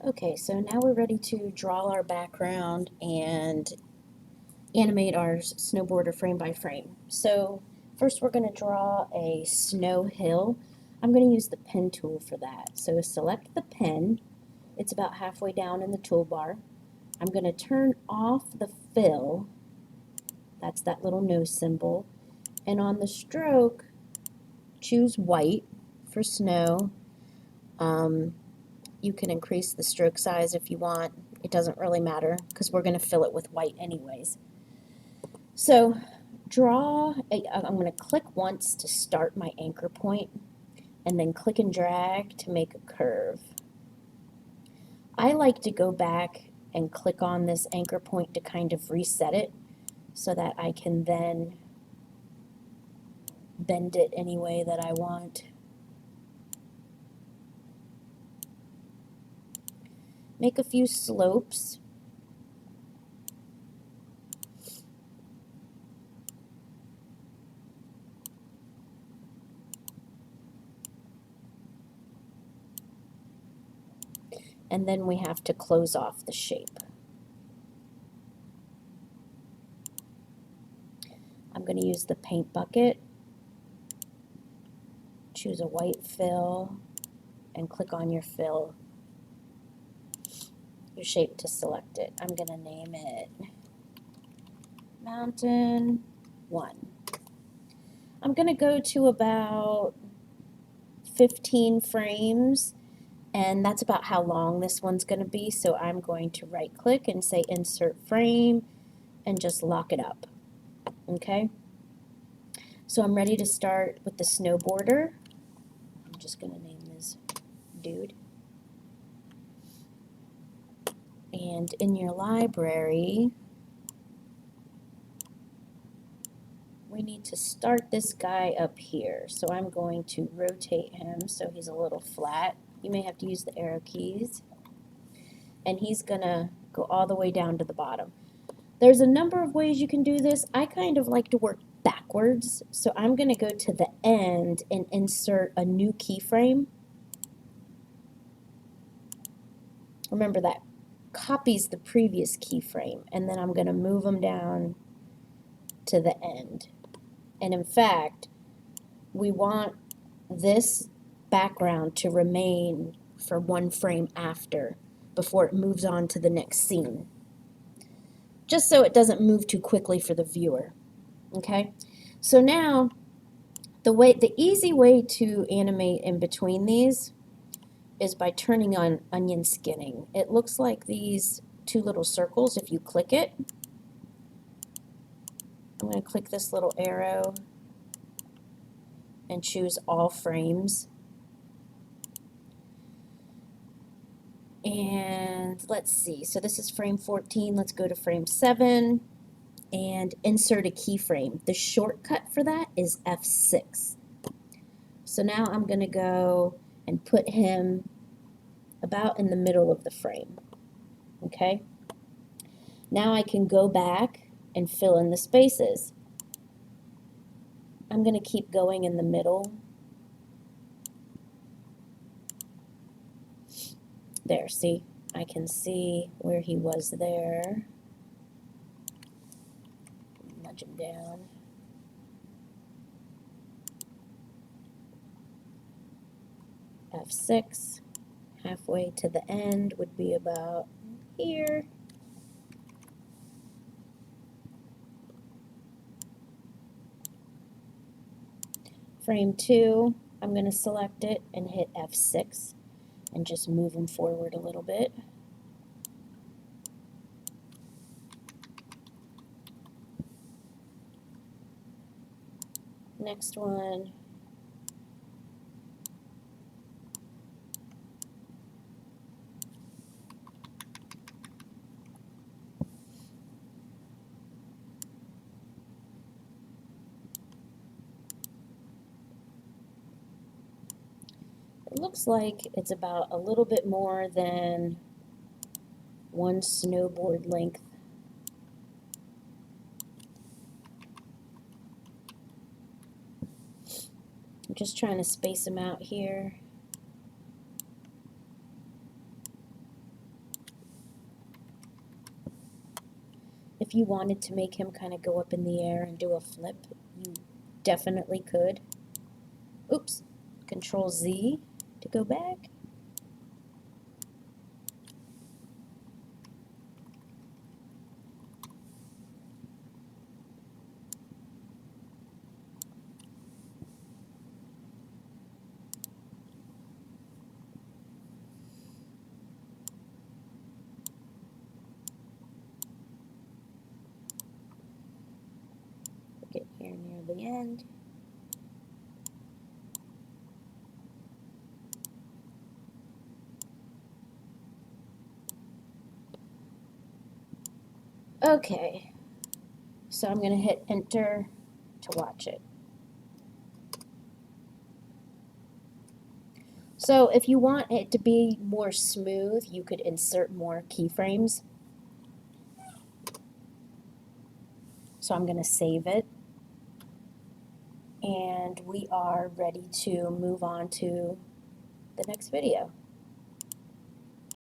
Okay, so now we're ready to draw our background and animate our snowboarder frame by frame. So first we're going to draw a snow hill. I'm going to use the pen tool for that. So select the pen. It's about halfway down in the toolbar. I'm going to turn off the fill. That's that little nose symbol. And on the stroke, choose white for snow. You can increase the stroke size if you want. It doesn't really matter because we're going to fill it with white anyways. So I'm going to click once to start my anchor point and then click and drag to make a curve. I like to go back and click on this anchor point to kind of reset it so that I can then bend it any way that I want. Make a few slopes. And then we have to close off the shape. I'm going to use the paint bucket, choose a white fill, and click on your fill, your shape to select it. I'm going to name it Mountain 1. I'm going to go to about 15 frames, and that's about how long this one's going to be, so I'm going to right click and say insert frame and just lock it up. Okay, so I'm ready to start with the snowboarder. I'm just going to name this dude. And in your library, we need to start this guy up here. So I'm going to rotate him so he's a little flat. You may have to use the arrow keys. And he's going to go all the way down to the bottom. There's a number of ways you can do this. I kind of like to work backwards. So I'm going to go to the end and insert a new keyframe. Remember that copies the previous keyframe. And then I'm going to move them down to the end. And in fact, we want this background to remain for one frame after before it moves on to the next scene, just so it doesn't move too quickly for the viewer. Okay, so now the easy way to animate in between these is by turning on onion skinning. It looks like these two little circles. If you click it, I'm going to click this little arrow and choose all frames. And let's see, so this is frame 14. Let's go to frame 7 and insert a keyframe. The shortcut for that is F6. So now I'm going to go and put him about in the middle of the frame. Okay? Now I can go back and fill in the spaces. I'm going to keep going in the middle. There, see? I can see where he was there. Nudge him down. F6. Halfway to the end would be about here. Frame 2, I'm going to select it and hit F6 and just move them forward a little bit. Next one. It looks like it's about a little bit more than one snowboard length. I'm just trying to space them out here. If you wanted to make him kind of go up in the air and do a flip, you definitely could. Oops, Control Z to go back. Get here near the end. Okay, so I'm going to hit enter to watch it. So if you want it to be more smooth, you could insert more keyframes. So I'm going to save it. And we are ready to move on to the next video.